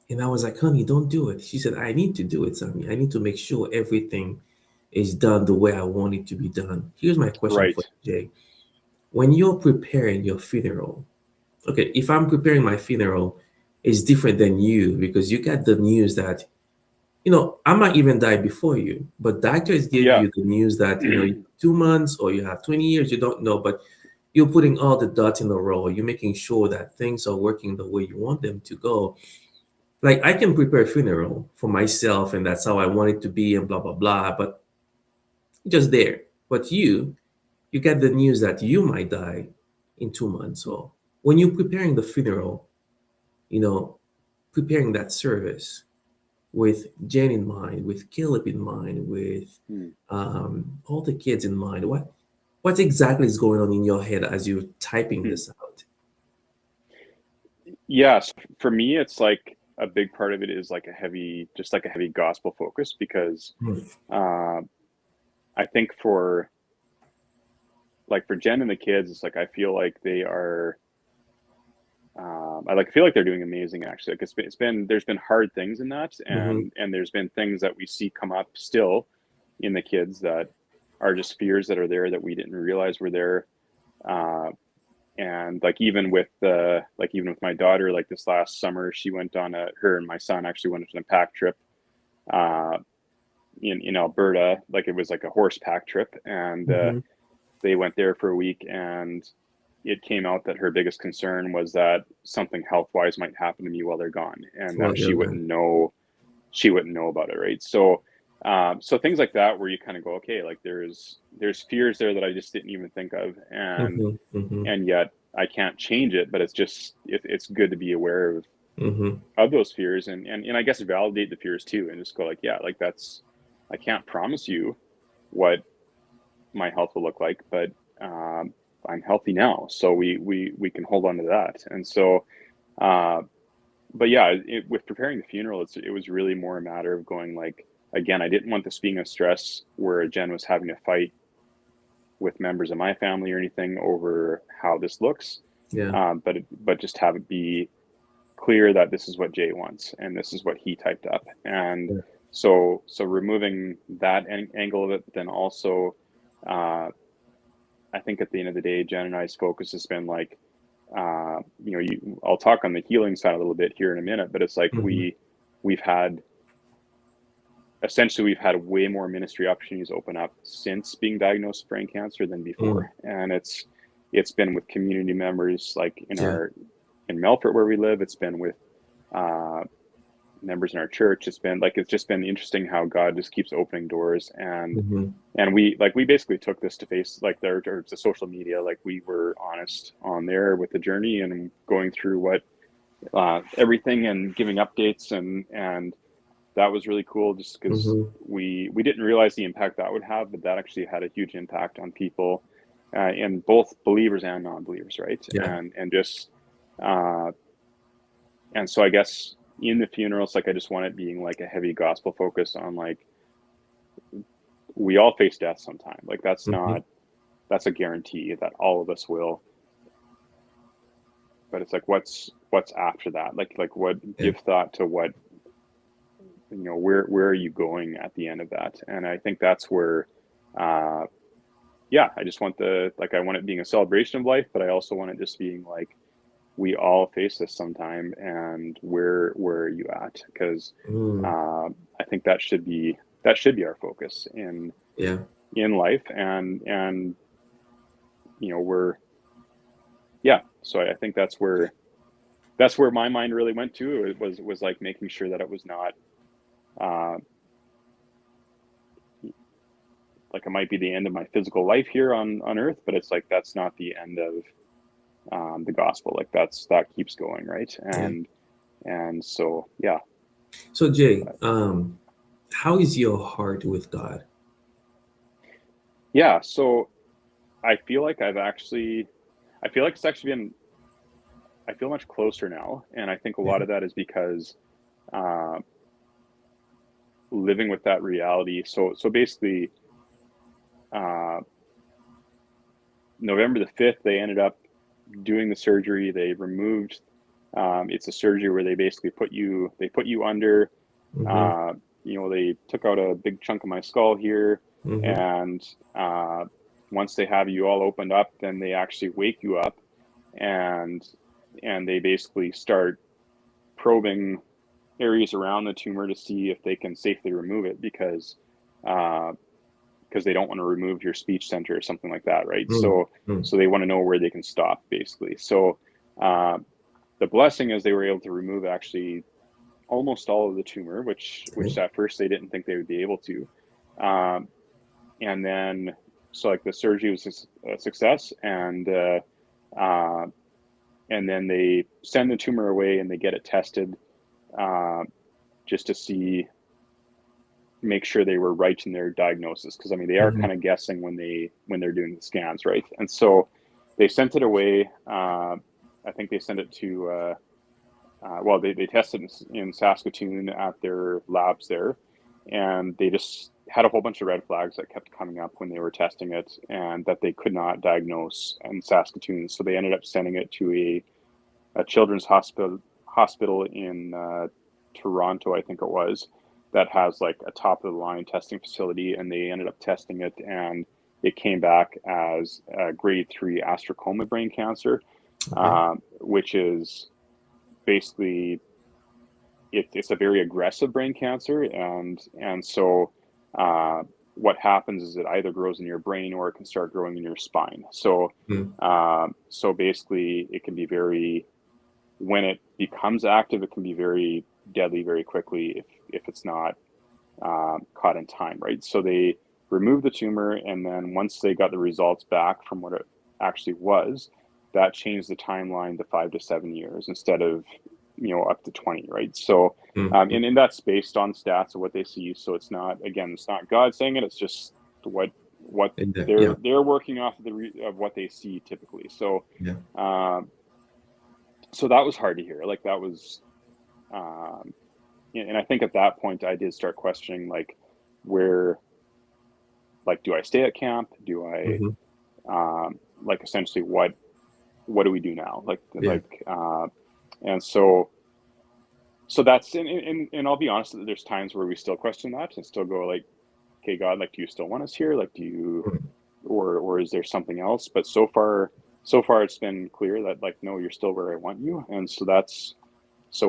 and I was like, honey, don't do it. She said, I need to do it, Sammy. I need to make sure everything is done the way I want it to be done. Here's my question right. for you, Jay. When you're preparing your funeral, okay, if I'm preparing my funeral, it's different than you because you got the news that, I might even die before you, but doctors give Yeah. you the news that, you have 2 months or you have 20 years, you don't know, but you're putting all the dots in a row. You're making sure that things are working the way you want them to go. Like I can prepare a funeral for myself and that's how I want it to be and blah blah blah, but just there. But you get the news that you might die in 2 months. So when you're preparing the funeral, you know, preparing that service with Jen in mind, with Caleb in mind, with Hmm. all the kids in mind, what exactly is going on in your head as you're typing Hmm. this out? Yeah, so for me, it's like a big part of it is like just like a heavy gospel focus because Hmm. uh, I think for Jen and the kids, it's like I feel like they are. I feel like they're doing amazing actually. Like it's been there's been hard things in that, Mm-hmm. and there's been things that we see come up still in the kids that are just fears that are there that we didn't realize were there. Uh, and even with my daughter, like this last summer, she went on her and my son actually went on a pack trip uh, in Alberta. Like it was like a horse pack trip, and Mm-hmm. they went there for a week, and it came out that her biggest concern was that something health wise might happen to me while they're gone, and Well, that they're gone. she wouldn't know about it, right? So things like that where you kind of go, okay, like there's fears there that I just didn't even think of, Mm-hmm. Mm-hmm. and yet I can't change it, but it's good to be aware Mm-hmm. of those fears, and I guess validate the fears too, and just go like, yeah, like I can't promise you what my health will look like, but um, I'm healthy now, so we can hold on to that. And so, uh, but yeah, with preparing the funeral, it was really more a matter of going like, again, I didn't want this being a stress where Jen was having to fight with members of my family or anything over how this looks, Yeah. but just have it be clear that this is what Jay wants and this is what he typed up, and Yeah. so removing that angle of it, but then also. Uh, I think at the end of the day, Jen and I's focus has been like, I'll talk on the healing side a little bit here in a minute, but it's like Mm-hmm. we've had essentially we've had way more ministry opportunities open up since being diagnosed with brain cancer than Mm. before, and it's been with community members like Yeah. in Melfort where we live. It's been with uh, members in our church. It's just been interesting how God just keeps opening doors, Mm-hmm. and we basically took this to face like there to social media, like we were honest on there with the journey and going through what everything and giving updates, and that was really cool just because Mm-hmm. we didn't realize the impact that would have, but that actually had a huge impact on people, and both believers and non-believers, right? Yeah. And just uh, and so I guess in the funerals, like I just want it being like a heavy gospel focus on like we all face death sometime. Like Mm-hmm. that's a guarantee that all of us will. But it's like what's after that? Like what Yeah. give thought to what where are you going at the end of that? And I think that's where uh yeah, I just want I want it being a celebration of life, but I also want it just being like we all face this sometime, and where are you at? Because Mm. I think that should be our focus Yeah. in life, and we're yeah. So I think that's where my mind really went to. It was like making sure that it was not uh, like it might be the end of my physical life here on earth, but it's like that's not the end of the gospel. Like that keeps going, right? Yeah. And so yeah. So Jay, how is your heart with God? Yeah, so I feel like I feel like it's actually been I feel much closer now, and I think a Yeah. lot of that is because uh, living with that reality. So basically, uh, November the 5th, they ended up doing the surgery. They removed. It's a surgery where they put you under. Mm-hmm. Uh, they took out a big chunk of my skull here, Mm-hmm. and once they have you all opened up, then they actually wake you up, and they basically start probing areas around the tumor to see if they can safely remove it uh, because they don't want to remove your speech center or something like that, right? So Mm-hmm. so they want to know where they can stop, basically. So uh, the blessing is they were able to remove actually almost all of the tumor, which Okay. at first they didn't think they would be able to. Um, and then like the surgery was a success, and then they send the tumor away and they get it tested, just to make sure they were right in their diagnosis, because I mean they are kind of guessing when they're doing the scans, right? And so they sent it away. I think they sent it to well, they tested in Saskatoon at their labs there, and they just had a whole bunch of red flags that kept coming up when they were testing it, and that they could not diagnose in Saskatoon. So they ended up sending it to a children's hospital in Toronto, I think it was, that has like a top of the line testing facility, and they ended up testing it, and it came back as grade 3 astrocoma brain cancer, which is basically it's a very aggressive brain cancer, and so what happens is it either grows in your brain or it can start growing in your spine. So so basically it can be very, when it becomes active, it can be very deadly very quickly if it's not caught in time, right? So they removed the tumor, and then once they got the results back from what it actually was, that changed the timeline to 5 to 7 years instead of up to 20, right? So and that's based on stats of what they see. So it's not God saying it, it's just what they're working off of what they see typically. So so that was hard to hear. Like that was and I think at that point I did start questioning, like, where, like, do I stay at camp? Do I like essentially what do we do now? And so that's, and I'll be honest, there's times where we still question that and still go like, okay, God, like, do you still want us here? Like, do you, or is there something else? But so far it's been clear that, like, no, you're still where I want you. And so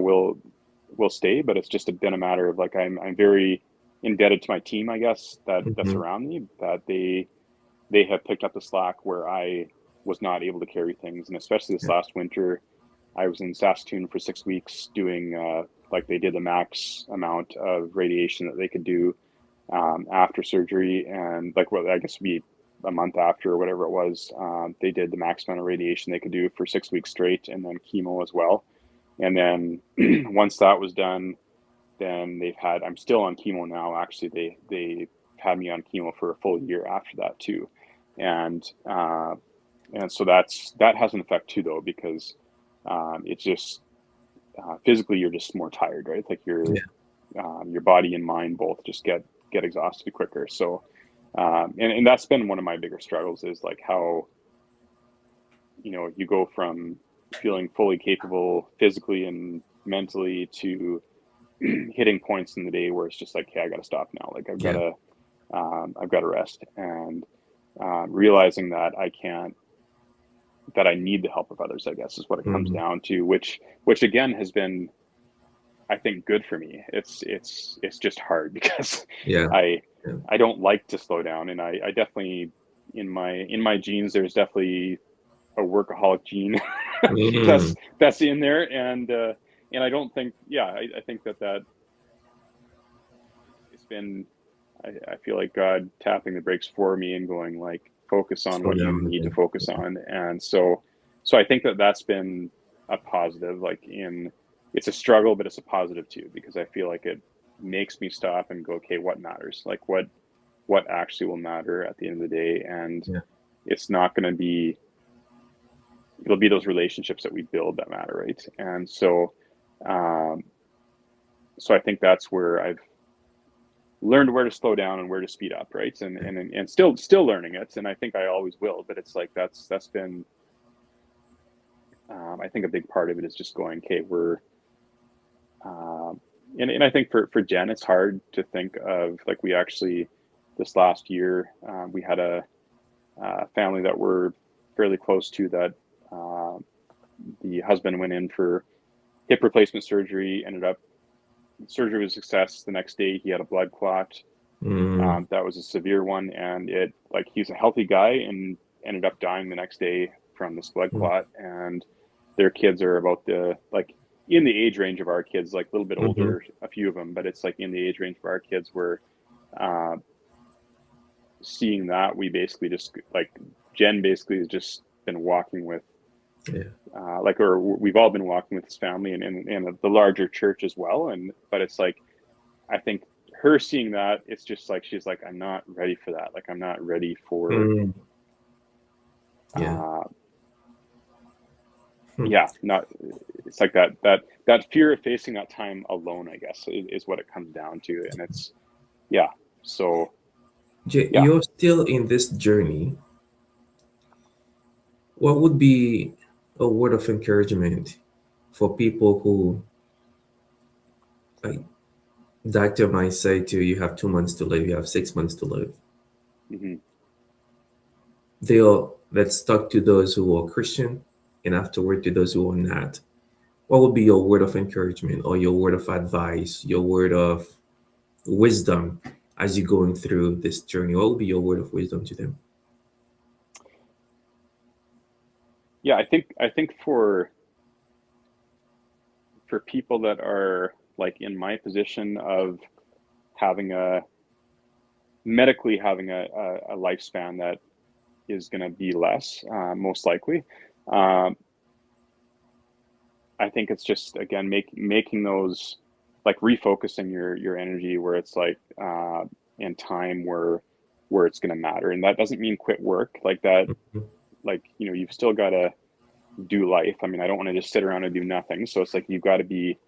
we'll stay, but it's just been a matter of, like, I'm very indebted to my team, I guess, that's around me, that they have picked up the slack where I was not able to carry things. And especially this last winter, I was in Saskatoon for 6 weeks doing, like, they did the max amount of radiation that they could do after surgery. And, like, what I guess would be a month after or whatever it was, they did the max amount of radiation they could do for 6 weeks straight, and then chemo as well. And then once that was done, then I'm still on chemo now. Actually, they had me on chemo for a full year after that too. And so that has an effect too, though, because it's just physically you're just more tired, right? Like your body and mind both just get exhausted quicker. So and that's been one of my bigger struggles, is like how you go from feeling fully capable physically and mentally to hitting points in the day where it's just like, hey, I got to stop now. Like I've got to rest, and realizing that I need the help of others, I guess, is what it comes down to, which again has been, I think, good for me. It's just hard because I don't like to slow down, and I definitely, in my genes, there's definitely a workaholic gene that's in there, and I don't think, I think that it's been, I feel like God tapping the brakes for me and going, like, focus on what you need to focus on. And so I think that's been a positive, like, it's a struggle, but it's a positive too, because I feel like it makes me stop and go, okay, what matters? Like what actually will matter at the end of the day? And it's not going to be, it'll be those relationships that we build that matter, right? And so I think that's where I've learned where to slow down and where to speed up, right? And still learning it, and I think I always will. But it's like that's been, I think, a big part of it is just going, okay, we're, and I think for Jen, it's hard to think of, like, we actually, this last year, we had a family that we're fairly close to that the husband went in for hip replacement surgery, surgery was a success. The next day he had a blood clot. That was a severe one, and he's a healthy guy and ended up dying the next day from this blood clot. And their kids are about in the age range of our kids, like a little bit older, a few of them, but it's like in the age range of our kids, where seeing that, we basically just like Jen basically has just been walking with, or we've all been walking with his family and the larger church as well. But it's like, I think her seeing that, it's just like, she's like, I'm not ready for that. Like, I'm not ready for, not, it's like that fear of facing that time alone, I guess, is what it comes down to. And it's, so. You're still in this journey. What would be a word of encouragement for people who, like, doctor might say to you, you have 2 months to live, you have 6 months to live. Mm-hmm. Let's talk to those who are Christian and afterward to those who are not. What would be your word of encouragement or your word of advice, your word of wisdom as you're going through this journey? What would be your word of wisdom to them? Yeah, I think for people that are like in my position of having medically having a lifespan that is going to be less, most likely. I think it's just, again, making those, like, refocusing your energy where it's like, in time where it's going to matter. And that doesn't mean quit work like that. Like, you've still got to do life. I mean, I don't want to just sit around and do nothing. So it's like, you've got to be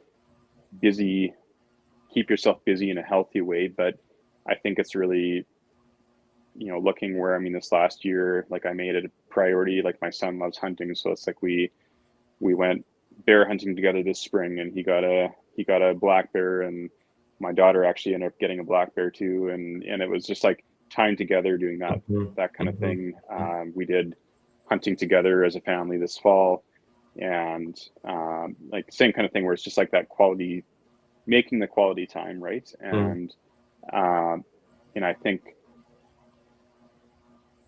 busy, keep yourself busy in a healthy way. But I think it's really, looking where, I mean, this last year, like, I made it a priority. Like, my son loves hunting. So it's like, we went bear hunting together this spring, and he got a black bear, and my daughter actually ended up getting a black bear too. And it was just like time together doing that kind of thing. We did hunting together as a family this fall, and like, same kind of thing where it's just like that quality, making the quality time, right? And I think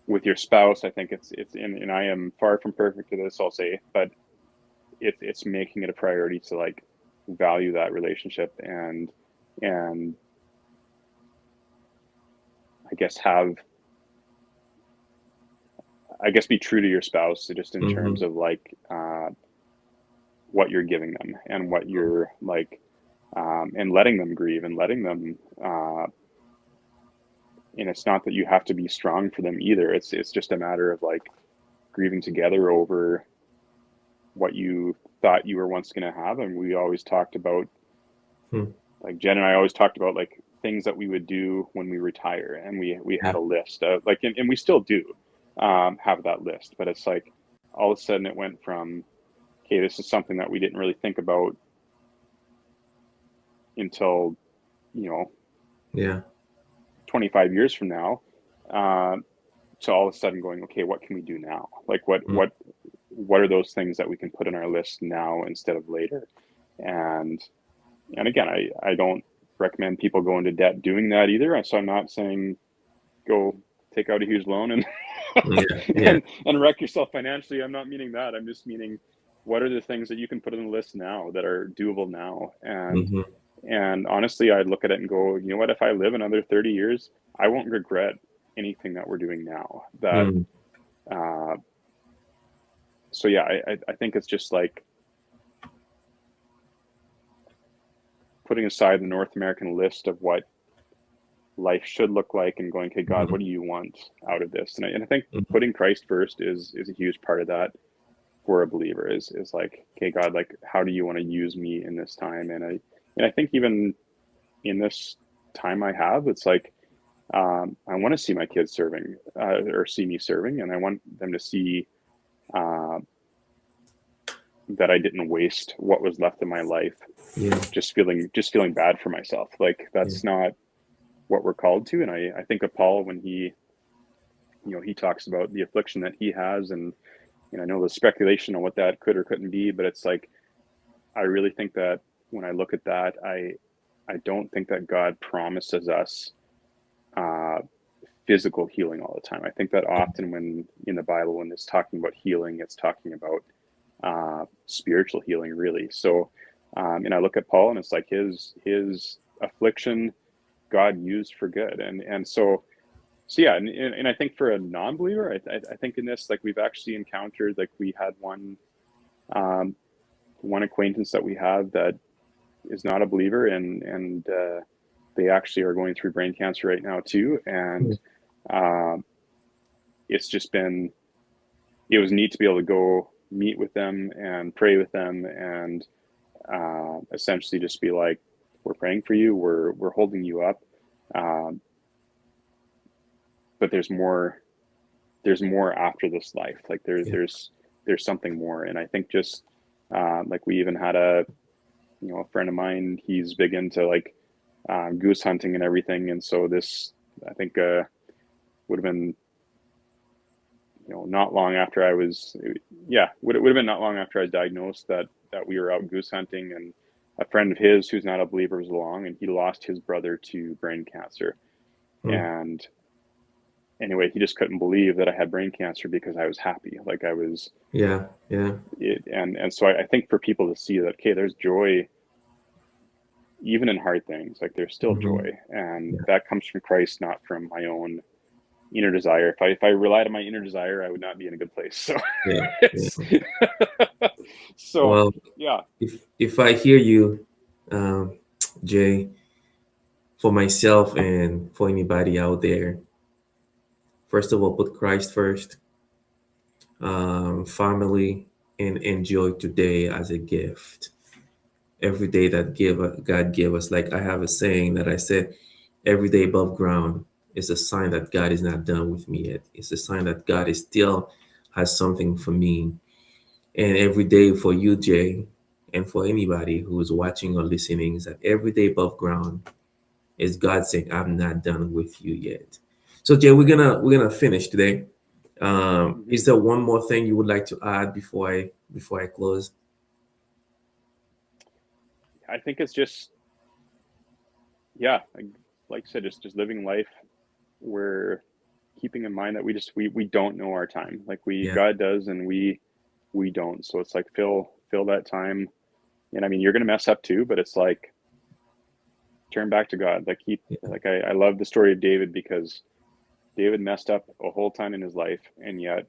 with your spouse, I think it's and I am far from perfect at this, I'll say, but it's making it a priority to, like, value that relationship and I guess be true to your spouse, just in terms of, like, what you're giving them and what you're like, and letting them grieve and letting them, and it's not that you have to be strong for them either. It's just a matter of, like, grieving together over what you thought you were once going to have. And we always talked about, like, Jen and I always talked about, like, things that we would do when we retire. And we had a list of, like, and we still do have that list, but it's like, all of a sudden it went from, okay, this is something that we didn't really think about until, 25 years from now, to all of a sudden going, okay, what can we do now? Like, what are those things that we can put in our list now instead of later? And again, I don't recommend people go into debt doing that either. So I'm not saying go take out a huge loan and and wreck yourself financially. I'm not meaning that. I'm just meaning, what are the things that you can put on the list now that are doable now? And honestly, I'd look at it and go, you know what, if I live another 30 years, I won't regret anything that we're doing now. So yeah, I think it's just like putting aside the North American list of what life should look like and going, okay, God, what do you want out of this? And I think putting Christ first is a huge part of that for a believer, is like, okay, God, like, how do you want to use me in this time? And I think even in this time I have, it's like, I want to see my kids serving, or see me serving, and I want them to see that I didn't waste what was left of my life just feeling bad for myself. Like, that's not what we're called to. And I think of Paul when he talks about the affliction that he has, and I know the speculation on what that could or couldn't be, but it's like, I really think that when I look at that, I don't think that God promises us physical healing all the time. I think that often when in the Bible, when it's talking about healing, it's talking about spiritual healing, really. So, and I look at Paul, and it's like his affliction God used for good, and so So yeah, and I think for a non-believer, I think in this, like we've actually encountered, like we had one acquaintance that we have that is not a believer, and they actually are going through brain cancer right now too, and um, it's just been, it was neat to be able to go meet with them and pray with them, and essentially just be like, we're praying for you, we're holding you up, um, but there's more after this life. Like Yeah. there's something more, and I think just like we even had a friend of mine. He's big into like goose hunting and everything, and so this, I think, would have been not long after I was, yeah, would have been not long after I was diagnosed that we were out goose hunting, and a friend of his who's not a believer was along, and he lost his brother to brain cancer. Mm. And anyway, he just couldn't believe that I had brain cancer because I was happy, like I was Yeah. Yeah. and so I think for people to see that, okay, there's joy even in hard things, like there's still Hmm. joy, and Yeah. that comes from Christ, not from my own inner desire. If I relied on my inner desire, I would not be in a good place. So Yeah. it's Yeah. so Well, yeah. if I hear you, um, Jay, for myself and for anybody out there, first of all, put Christ first, family, and enjoy today as a gift. Every day that God gave us, like I have a saying that I said, every day above ground is a sign that God is not done with me yet. It's a sign that God is still has something for me. And every day for you, Jay, and for anybody who is watching or listening, is that every day above ground is God saying, "I'm not done with you yet." So, Jay, we're gonna finish today. Hmm. Is there one more thing you would like to add before I close? I think it's just, yeah, like I said, just living life where keeping in mind that we don't know our time, like we Yeah. God does, and we don't. So it's like fill that time. And I mean, you're gonna mess up too, but it's like turn back to God. Like Yeah. I love the story of David, because David messed up a whole time in his life, and yet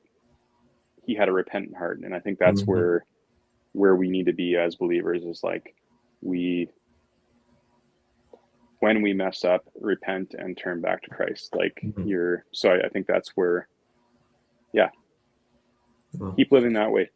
he had a repentant heart. And I think that's Hmm. where we need to be as believers, is like we, when we mess up, repent and turn back to Christ. Like Hmm. you're, so I think that's where, yeah, Well, keep living that way.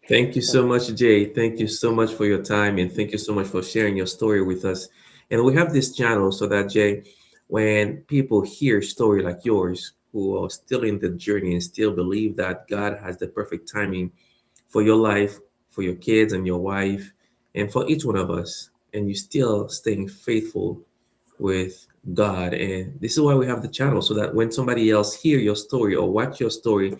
thank you so much, Jay. Thank you Yeah. so much for your time, and thank you so much for sharing your story with us. And we have this channel so that, Jay, when people hear a story like yours, who are still in the journey and still believe that God has the perfect timing for your life, for your kids and your wife, and for each one of us, and you still staying faithful with God. And this is why we have the channel, so that when somebody else hear your story or watch your story,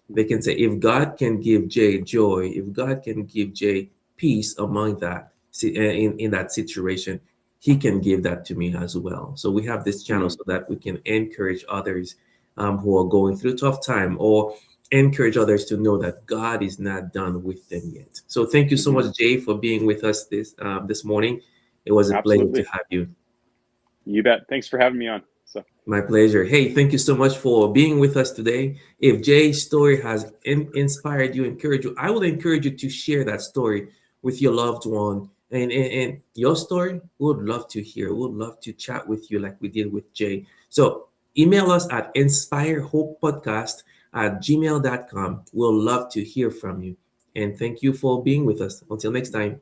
they can say, if God can give Jay joy, if God can give Jay peace among that in that situation, he can give that to me as well. So we have this channel Mhm. so that we can encourage others who are going through a tough time, or encourage others to know that God is not done with them yet. So thank you so Mhm. much, Jay, for being with us this morning. It was a pleasure to Absolutely. have you. You bet. Thanks for having me on. So, My pleasure. Hey, thank you so much for being with us today. If Jay's story has inspired you, encouraged you, I will encourage you to share that story with your loved one. And your story, we would love to hear. We would love to chat with you like we did with Jay. So email us at inspirehopepodcast@gmail.com. We'll love to hear from you. And thank you for being with us. Until next time.